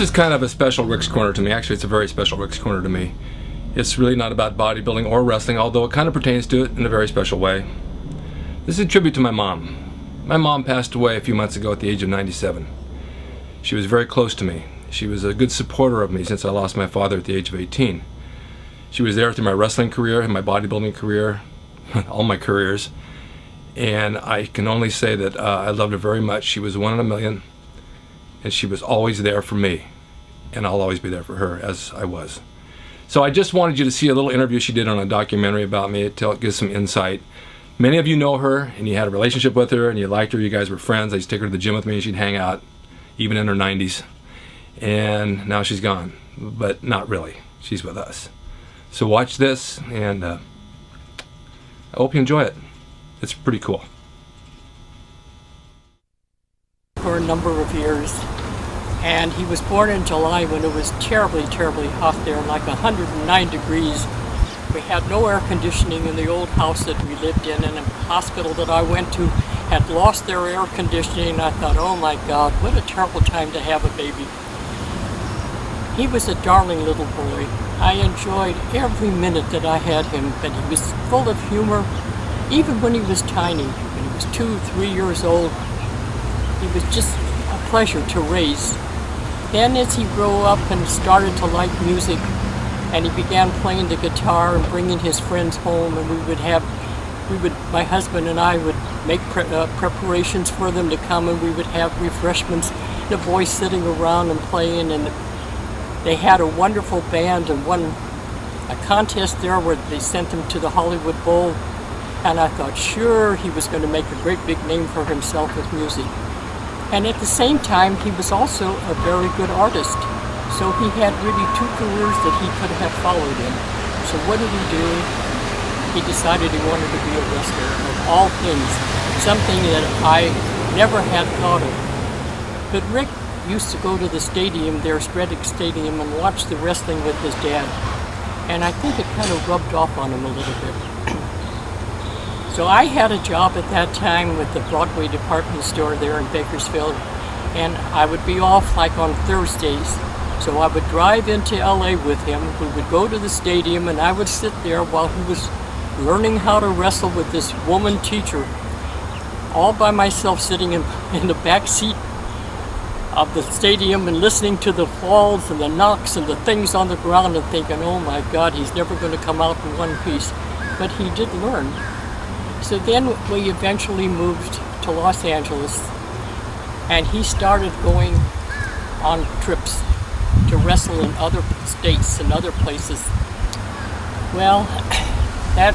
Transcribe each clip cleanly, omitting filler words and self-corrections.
This is kind of a special Rick's Corner to me. Actually, it's a very special Rick's Corner to me. It's really not about bodybuilding or wrestling, although it kind of pertains to it in a very special way. This is a tribute to my mom. My mom passed away a few months ago at the age of 97. She was very close to me. She was a good supporter of me since I lost my father at the age of 18. She was there through my wrestling career and my bodybuilding career, all my careers. And I can only say that I loved her very much. She was one in a million, and she was always there for me. And I'll always be there for her, as I was. So I just wanted you to see a little interview she did on a documentary about me to give some insight. Many of you know her, and you had a relationship with her, and you liked her, you guys were friends. I used to take her to the gym with me, and she'd hang out, even in her 90s. And now she's gone, but not really. She's with us. So watch this, and I hope you enjoy it. It's pretty cool. For a number of years, and he was born in July when it was terribly, terribly hot there, like 109 degrees. We had no air conditioning in the old house that we lived in, and a hospital that I went to had lost their air conditioning. I thought, oh my God, what a terrible time to have a baby. He was a darling little boy. I enjoyed every minute that I had him, but he was full of humor. Even when he was tiny, when he was 2, 3 years old, he was just a pleasure to raise. Then as he grew up and started to like music, and he began playing the guitar and bringing his friends home, and my husband and I would make preparations for them to come, and we would have refreshments, the boys sitting around and playing, and they had a wonderful band and won a contest there where they sent him to the Hollywood Bowl. And I thought, sure, he was going to make a great big name for himself with music. And at the same time, he was also a very good artist. So he had really 2 careers that he could have followed in. So what did he do? He decided he wanted to be a wrestler, of all things, something that I never had thought of. But Rick used to go to the stadium there, Stredic Stadium, and watch the wrestling with his dad. And I think it kind of rubbed off on him a little bit. So I had a job at that time with the Broadway department store there in Bakersfield, and I would be off like on Thursdays. So I would drive into LA with him. We would go to the stadium, and I would sit there while he was learning how to wrestle with this woman teacher, all by myself, sitting in the back seat of the stadium and listening to the falls and the knocks and the things on the ground and thinking, oh my God, he's never going to come out in one piece. But he did learn. So then we eventually moved to Los Angeles, and he started going on trips to wrestle in other states and other places. Well, that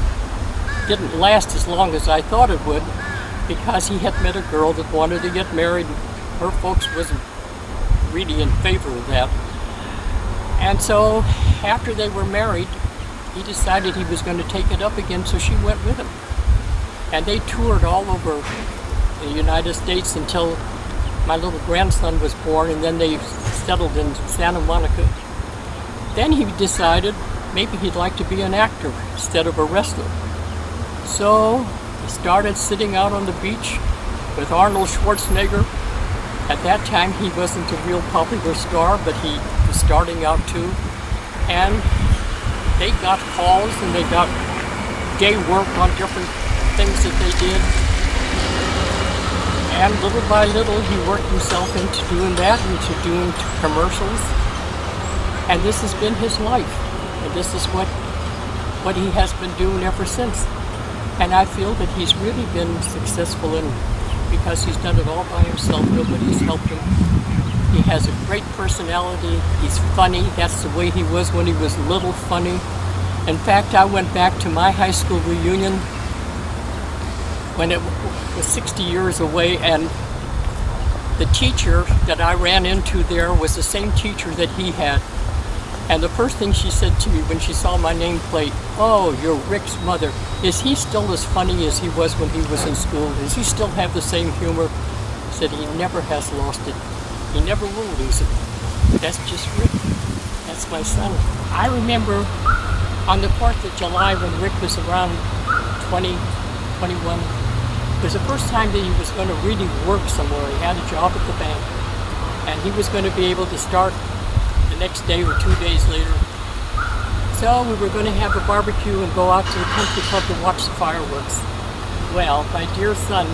didn't last as long as I thought it would, because he had met a girl that wanted to get married. Her folks wasn't really in favor of that. And so after they were married, he decided he was going to take it up again, so she went with him. And they toured all over the United States until my little grandson was born, and then they settled in Santa Monica. Then he decided maybe he'd like to be an actor instead of a wrestler. So he started sitting out on the beach with Arnold Schwarzenegger. At that time he wasn't a real popular star, but he was starting out too. And they got calls and they got day work on different things that they did, and little by little he worked himself into doing that, into doing commercials, and this has been his life, and this is what he has been doing ever since. And I feel that he's really been successful in, because he's done it all by himself. Nobody's helped him. He has a great personality. He's funny. That's the way he was when he was little, funny. In fact, I went back to my high school reunion when it was 60 years away, and the teacher that I ran into there was the same teacher that he had. And the first thing she said to me when she saw my nameplate, oh, you're Rick's mother. Is he still as funny as he was when he was in school? Does he still have the same humor? I said, he never has lost it. He never will lose it. That's just Rick. That's my son. I remember on the 4th of July when Rick was around 20, 21, it was the first time that he was going to really work somewhere. He had a job at the bank, and he was going to be able to start the next day or 2 days later. So we were going to have a barbecue and go out to the country club to watch the fireworks. Well, my dear son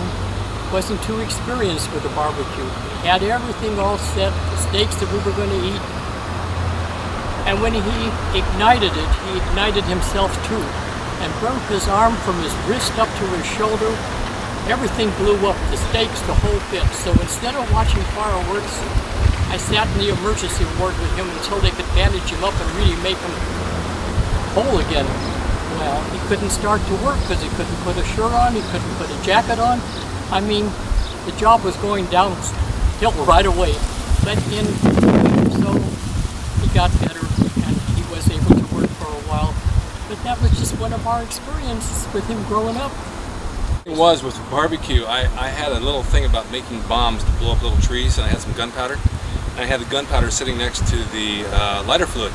wasn't too experienced with the barbecue. He had everything all set, the steaks that we were going to eat. And when he ignited it, he ignited himself too, and burnt his arm from his wrist up to his shoulder. Everything blew up, the steaks, the whole bit. So instead of watching fireworks, I sat in the emergency ward with him until they could bandage him up and really make him whole again. Well, he couldn't start to work because he couldn't put a shirt on, he couldn't put a jacket on. I mean, the job was going downhill right away. But in so he got better and he was able to work for a while. But that was just one of our experiences with him growing up. It was with barbecue. I had a little thing about making bombs to blow up little trees, and I had some gunpowder. And I had the gunpowder sitting next to the lighter fluid.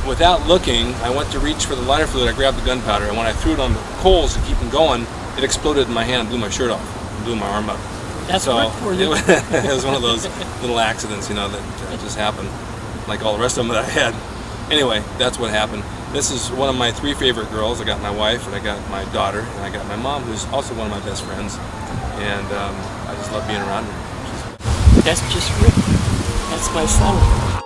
Without looking, I went to reach for the lighter fluid, I grabbed the gunpowder, and when I threw it on the coals to keep them going, it exploded in my hand and blew my shirt off, and blew my arm up. That's good for you. It was one of those little accidents, you know, that just happened, like all the rest of them that I had. Anyway, that's what happened. This is one of my 3 favorite girls. I got my wife, and I got my daughter, and I got my mom, who's also one of my best friends. And I just love being around her. That's just Rick. That's my son.